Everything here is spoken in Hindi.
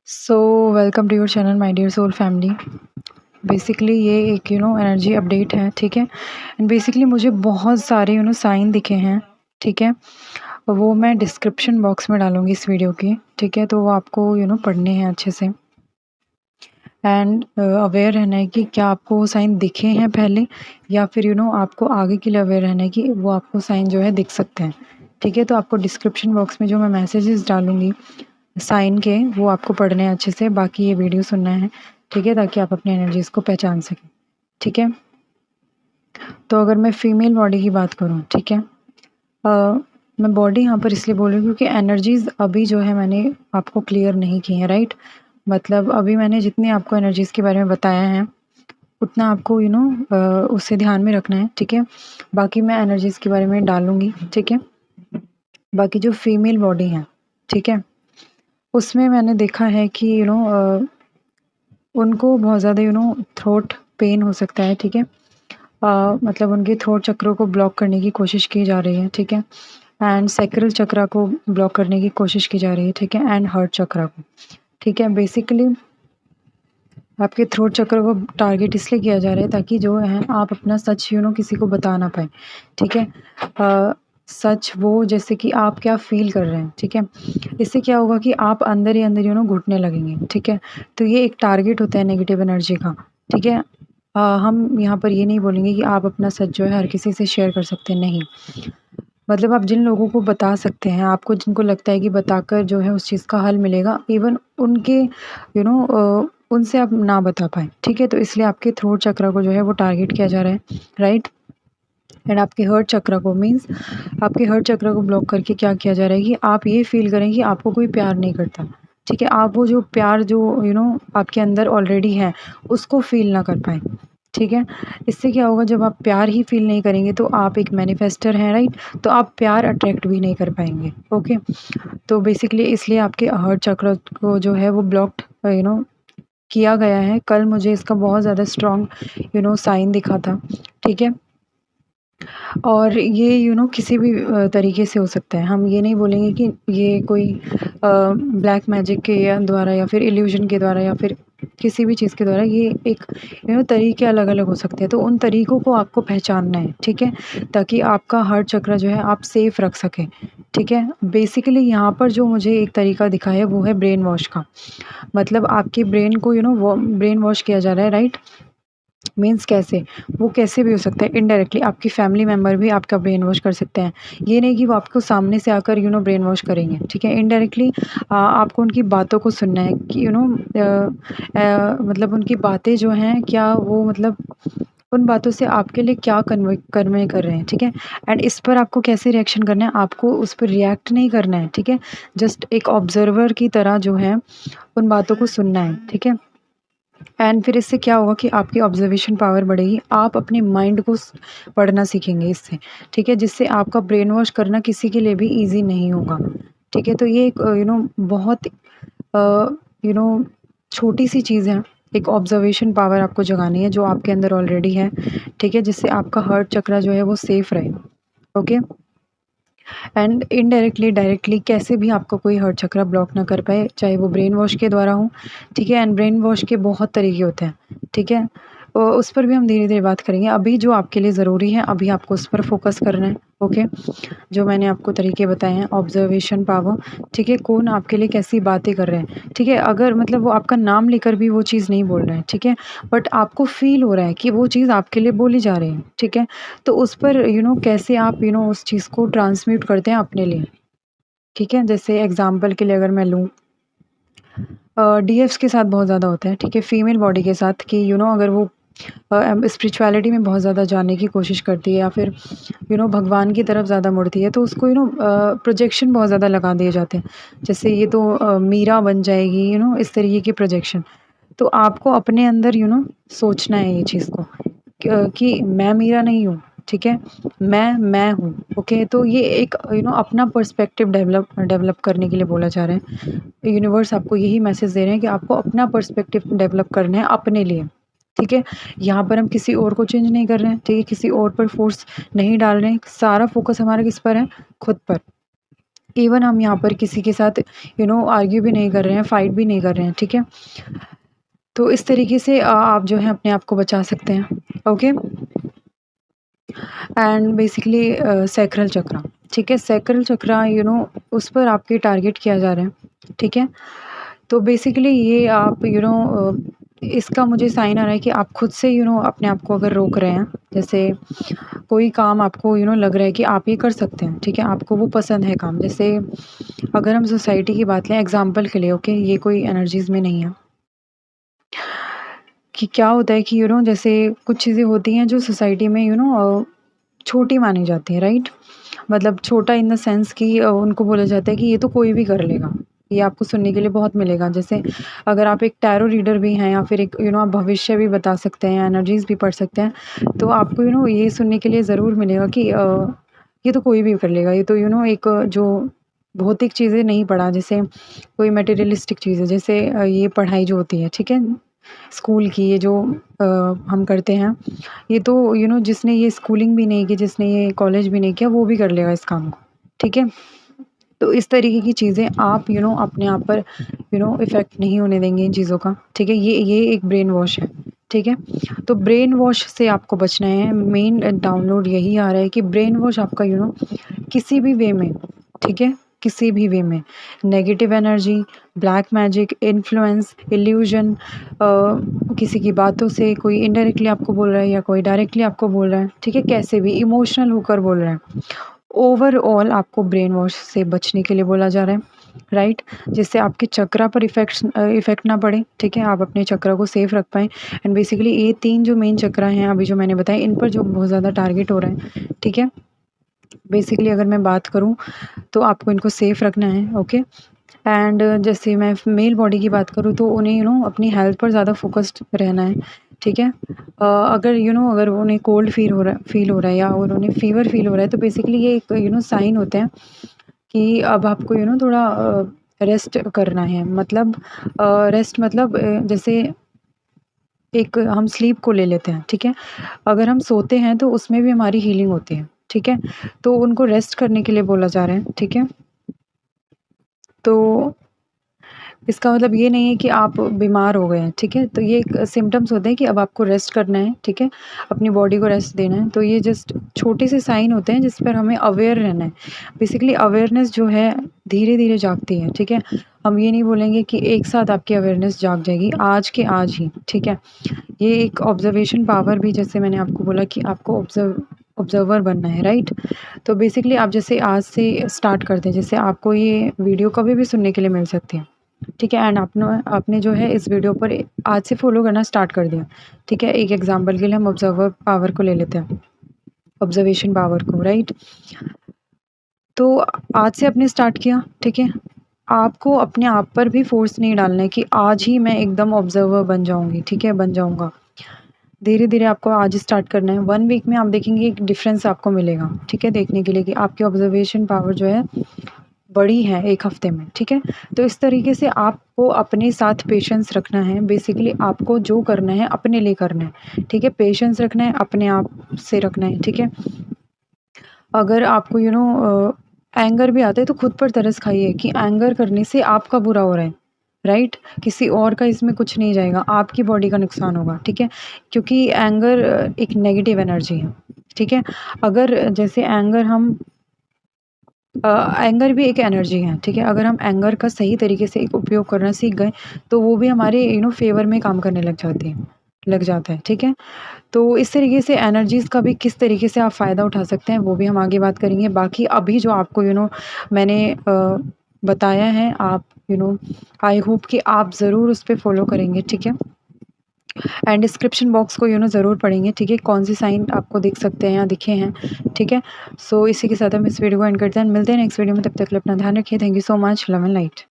So welcome to your channel my dear soul family. Basically ये एक एनर्जी अपडेट है, ठीक है। एंड बेसिकली मुझे बहुत सारे साइन दिखे हैं, ठीक है। वो मैं डिस्क्रिप्शन बॉक्स में डालूंगी इस वीडियो की, ठीक है। तो वो आपको पढ़ने हैं अच्छे से एंड अवेयर रहना है कि क्या आपको वो साइन दिखे हैं पहले, या फिर आपको आगे के लिए अवेयर रहना है कि वो आपको साइन जो है दिख सकते हैं, ठीक है। तो आपको डिस्क्रिप्शन बॉक्स में जो मैं मैसेजेस डालूंगी साइन के, वो आपको पढ़ने हैं अच्छे से, बाकी ये वीडियो सुनना है, ठीक है, ताकि आप अपनी एनर्जीज को पहचान सकें, ठीक है। तो अगर मैं फीमेल बॉडी की बात करूँ, ठीक है, मैं बॉडी यहाँ पर इसलिए बोल रही हूँ क्योंकि एनर्जीज अभी जो है मैंने आपको क्लियर नहीं की है, राइट। मतलब अभी मैंने जितनी आपको एनर्जीज के बारे में बताया है उतना आपको उससे ध्यान में रखना है, ठीक है। बाकी मैं एनर्जीज के बारे में डालूंगी, ठीक है। बाकी जो फीमेल बॉडी है, ठीक है, उसमें मैंने देखा है कि उनको बहुत ज़्यादा थ्रोट पेन हो सकता है, ठीक है। मतलब उनके थ्रोट चक्रों को ब्लॉक करने की कोशिश की जा रही है, ठीक है। एंड सैक्रल चक्रा को ब्लॉक करने की कोशिश की जा रही है, ठीक है। एंड हार्ट चक्रा को, ठीक है। बेसिकली आपके थ्रोट चक्र को टारगेट इसलिए किया जा रहा है ताकि जो है आप अपना सच किसी को बता ना पाए, ठीक है। सच वो जैसे कि आप क्या फील कर रहे हैं, ठीक है। इससे क्या होगा कि आप अंदर ही अंदर घुटने लगेंगे, ठीक है। तो ये एक टारगेट होता है नेगेटिव एनर्जी का, ठीक है। हम यहाँ पर ये नहीं बोलेंगे कि आप अपना सच जो है हर किसी से शेयर कर सकते हैं, नहीं। मतलब आप जिन लोगों को बता सकते हैं, आपको जिनको लगता है कि बताकर जो है उस चीज़ का हल मिलेगा, इवन उनके उनसे आप ना बता पाएँ, ठीक है। तो इसलिए आपके थ्रोट चक्र को जो है वो टारगेट किया जा रहा है, राइट। एंड आपके हर्ट चक्र को मीन्स आपके हर्ट चक्र को ब्लॉक करके क्या किया जा रहा है कि आप ये फ़ील करें कि आपको कोई प्यार नहीं करता, ठीक है। आप वो जो प्यार जो आपके अंदर ऑलरेडी है, उसको फ़ील ना कर पाएँ, ठीक है। इससे क्या होगा, जब आप प्यार ही फ़ील नहीं करेंगे तो आप एक मैनिफेस्टर हैं, राइट। तो आप प्यार अट्रैक्ट भी नहीं कर पाएँगे, ओके। तो बेसिकली इसलिए आपके हर्ट चक्र को जो है वो ब्लॉक्ड किया गया है। कल मुझे इसका बहुत ज़्यादा स्ट्रॉन्ग साइन दिखा था, ठीक है। और ये किसी भी तरीके से हो सकता है। हम ये नहीं बोलेंगे कि ये कोई ब्लैक मैजिक के या द्वारा या फिर इल्यूज़न के द्वारा या फिर किसी भी चीज़ के द्वारा, ये एक तरीके अलग-अलग हो सकते हैं। तो उन तरीकों को आपको पहचानना है, ठीक है? ताकि आपका हार्ट चक्र जो है आप सेफ़ रख सकें, ठीक है? बेसिकली यहाँ पर जो मुझे एक तरीका दिखा है वो है ब्रेन वॉश का। मतलब आपके ब्रेन को वो ब्रेन वॉश किया जा रहा है, राइट? मीन्स कैसे? वो कैसे भी हो सकता है, इनडायरेक्टली आपकी फैमिली मेंबर भी आपका ब्रेन वॉश कर सकते हैं। ये नहीं कि वो आपको सामने से आकर ब्रेन वॉश करेंगे, ठीक है। इनडायरेक्टली आपको उनकी बातों को सुनना है कि मतलब उनकी बातें जो हैं क्या वो मतलब उन बातों से आपके लिए क्या कन्वे कर रहे हैं, ठीक है। एंड इस पर आपको कैसे रिएक्शन करना है, आपको उस पर रिएक्ट नहीं करना है, ठीक है। जस्ट एक ऑब्जर्वर की तरह जो है उन बातों को सुनना है, ठीक है। एंड फिर इससे क्या होगा कि आपकी ऑब्जर्वेशन पावर बढ़ेगी, आप अपने माइंड को पढ़ना सीखेंगे इससे, ठीक है। जिससे आपका ब्रेन वॉश करना किसी के लिए भी ईजी नहीं होगा, ठीक है। तो ये एक बहुत यू नो छोटी सी चीज़ है। एक ऑब्जर्वेशन पावर आपको जगानी है जो आपके अंदर ऑलरेडी है, ठीक है। जिससे आपका हार्ट चक्र जो है वो सेफ रहे, ओके। एंड इनडायरेक्टली डायरेक्टली कैसे भी आपका कोई हर्ट चक्र ब्लॉक ना कर पाए, चाहे वो ब्रेन वॉश के द्वारा हो, ठीक है। एंड ब्रेन वॉश के बहुत तरीके होते हैं, ठीक है। उस पर भी हम धीरे धीरे बात करेंगे। अभी जो आपके लिए ज़रूरी है, अभी आपको उस पर फोकस करना है, ओके। जो मैंने आपको तरीके बताए हैं, ऑब्जर्वेशन पावर, ठीक है। कौन आपके लिए कैसी बातें कर रहे हैं, ठीक है। अगर मतलब वो आपका नाम लेकर भी वो चीज़ नहीं बोल रहे हैं, ठीक है, बट आपको फील हो रहा है कि वो चीज़ आपके लिए बोली जा रही है, ठीक है। तो उस पर कैसे आप उस चीज़ को ट्रांसम्यूट करते हैं अपने लिए, ठीक है। जैसे एग्ज़ाम्पल के लिए अगर मैं लूँ, डीएफ्स के साथ बहुत ज़्यादा होता है, ठीक है, फीमेल बॉडी के साथ कि अगर वो स्पिरिचुअलिटी में बहुत ज़्यादा जानने की कोशिश करती है या फिर भगवान की तरफ ज़्यादा मुड़ती है, तो उसको प्रोजेक्शन बहुत ज़्यादा लगा दिए जाते हैं। जैसे ये तो मीरा बन जाएगी, इस तरीके की प्रोजेक्शन। तो आपको अपने अंदर सोचना है ये चीज़ को कि मैं मीरा नहीं हूँ, ठीक है, मैं हूँ, ओके। तो ये एक अपना पर्सपेक्टिव डेवलप करने के लिए बोला जा रहा है। यूनिवर्स आपको यही मैसेज दे रहे हैं कि आपको अपना पर्सपेक्टिव डेवलप करना है अपने लिए, ठीक है। यहाँ पर हम किसी और को चेंज नहीं कर रहे हैं, ठीक है, किसी और पर फोर्स नहीं डाल रहे हैं। सारा फोकस हमारा किस पर है, खुद पर, इवन हम यहाँ पर किसी के साथ आर्ग्यू भी नहीं कर रहे हैं, फाइट भी नहीं कर रहे हैं, ठीक है? तो इस तरीके से आप जो है अपने आप को बचा सकते हैं, ओके? एंड बेसिकली सैक्रल चक्रा, ठीक है? सैक्रल चक्रा उस पर आपके टारगेट किया जा रहा है, ठीक है? तो बेसिकली ये आप इसका मुझे साइन आ रहा है कि आप खुद से अपने आप को अगर रोक रहे हैं, जैसे कोई काम आपको लग रहा है कि आप ये कर सकते हैं, ठीक है? आपको वो पसंद है काम, जैसे अगर हम सोसाइटी की बात लें एग्ज़ाम्पल के लिए, ओके? ये कोई एनर्जीज़ में नहीं है। कि क्या होता है कि जैसे कुछ चीज़ें होती हैं जो सोसाइटी में छोटी मानी जाती हैं, राइट? मतलब छोटा इन द सेंस कि उनको बोला जाता है कि ये तो कोई भी कर लेगा। ये आपको सुनने के लिए बहुत मिलेगा। जैसे अगर आप एक टैरो रीडर भी हैं या फिर एक आप भविष्य भी बता सकते हैं, एनर्जीज़ भी पढ़ सकते हैं, तो आपको ये सुनने के लिए ज़रूर मिलेगा कि ये तो कोई भी कर लेगा। ये तो एक जो भौतिक चीज़ें नहीं पढ़ा, जैसे कोई मटेरियलिस्टिक चीज़ है, जैसे ये पढ़ाई जो होती है, ठीक है? स्कूल की ये जो हम करते हैं, ये तो जिसने ये स्कूलिंग भी नहीं की, जिसने ये कॉलेज भी नहीं किया, वो भी कर लेगा इस काम को, ठीक है? तो इस तरीके की चीज़ें आप अपने आप पर इफ़ेक्ट नहीं होने देंगे इन चीज़ों का, ठीक है? ये एक ब्रेन वॉश है, ठीक है? तो ब्रेन वॉश से आपको बचना है। मेन डाउनलोड यही आ रहा है कि ब्रेन वॉश आपका किसी भी वे में, ठीक है? किसी भी वे में negative energy, black magic, influence, illusion, किसी की बातों से कोई इनडायरेक्टली आपको बोल रहा है या कोई डायरेक्टली आपको बोल रहा है, ठीक है? कैसे भी इमोशनल होकर बोल रहा है। ओवरऑल आपको ब्रेन वॉश से बचने के लिए बोला जा रहा है, राइट? जिससे आपके चक्रा पर इफ़ेक्ट ना पड़े, ठीक है? आप अपने चक्रा को सेफ रख पाएँ एंड बेसिकली ये 3 जो मेन चक्रा हैं अभी जो मैंने बताए, इन पर जो बहुत ज़्यादा टारगेट हो रहा है, ठीक है? बेसिकली अगर मैं बात करूँ तो आपको इनको सेफ रखना है, ओके? एंड जैसे मैं मेल बॉडी की बात करूँ तो उन्हें अपनी हेल्थ पर ज़्यादा फ़ोकस्ड रहना है, ठीक है? अगर अगर उन्हें कोल्ड फ़ील हो रहा है या और उन्हें फ़ीवर फ़ील हो रहा है, तो बेसिकली ये एक साइन होते हैं कि अब आपको थोड़ा रेस्ट करना है। मतलब रेस्ट मतलब जैसे एक हम स्लीप को ले लेते हैं, ठीक है? अगर हम सोते हैं तो उसमें भी हमारी हीलिंग होती है, ठीक है? तो उनको रेस्ट करने के लिए बोला जा रहा है, ठीक है? तो इसका मतलब ये नहीं है कि आप बीमार हो गए हैं, ठीक है? तो ये एक सिम्पटम्स होते हैं कि अब आपको रेस्ट करना है, ठीक है? अपनी बॉडी को रेस्ट देना है। तो ये जस्ट छोटे से साइन होते हैं जिस पर हमें अवेयर रहना है। बेसिकली अवेयरनेस जो है धीरे-धीरे जागती है, ठीक है? हम ये नहीं बोलेंगे कि एक साथ आपकी अवेयरनेस जाग जाएगी, आज के आज ही, ठीक है? ये एक ऑब्ज़र्वेशन पावर भी, जैसे मैंने आपको बोला कि आपको ऑब्ज़र्वर बनना है, राइट? तो बेसिकली आप जैसे आज से स्टार्ट कर दें, जैसे आपको ये वीडियो कभी भी सुनने के लिए मिल सकती है, ठीक है? एंड आपने आपने जो है इस वीडियो पर आज से फ़ॉलो करना स्टार्ट कर दिया, ठीक है? एक एग्ज़ाम्पल के लिए हम ऑब्ज़र्वर पावर को ले लेते हैं, ऑब्ज़र्वेशन पावर को, राइट? तो आज से आपने स्टार्ट किया, ठीक है? आपको अपने आप पर भी फ़ोर्स नहीं डालना है कि आज ही मैं एकदम ऑब्ज़र्वर बन जाऊँगी, ठीक है? बन जाऊँगा। धीरे-धीरे आपको आज स्टार्ट करना है। 1 वीक में आप देखेंगे एक डिफ़रेंस आपको मिलेगा, ठीक है? देखने के लिए कि आपकी ऑब्ज़र्वेशन पावर जो है बड़ी है 1 हफ़्ते में, ठीक है? तो इस तरीके से आपको अपने साथ पेशेंस रखना है। बेसिकली आपको जो करना है अपने लिए करना है, ठीक है? पेशेंस रखना है, अपने आप से रखना है, ठीक है? अगर आपको एंगर भी आता है तो खुद पर तरस खाइए कि एंगर करने से आपका बुरा हो रहा है, राइट? किसी और का इसमें कुछ नहीं जाएगा, आपकी बॉडी का नुकसान होगा, ठीक है? क्योंकि एंगर एक नेगेटिव एनर्जी है, ठीक है? अगर जैसे एंगर भी एक एनर्जी है, ठीक है? अगर हम एंगर का सही तरीके से एक उपयोग करना सीख गए, तो वो भी हमारे फ़ेवर में काम करने लग जाता है, ठीक है? तो इस तरीके से एनर्जीज़ का भी किस तरीके से आप फ़ायदा उठा सकते हैं, वो भी हम आगे बात करेंगे। बाकी अभी जो आपको मैंने बताया है, आप आई होप कि आप ज़रूर उस पे फ़ॉलो करेंगे, ठीक है? एंड डिस्क्रिप्शन बॉक्स को ज़रूर पढ़ेंगे, ठीक है? कौन से साइन आपको दिख सकते हैं या दिखे हैं, ठीक है? सो इसी के साथ हम इस वीडियो को एंड करते हैं। मिलते हैं नेक्स्ट वीडियो में, तब तक के लिए अपना ध्यान रखिए। Thank you so much. Love and light.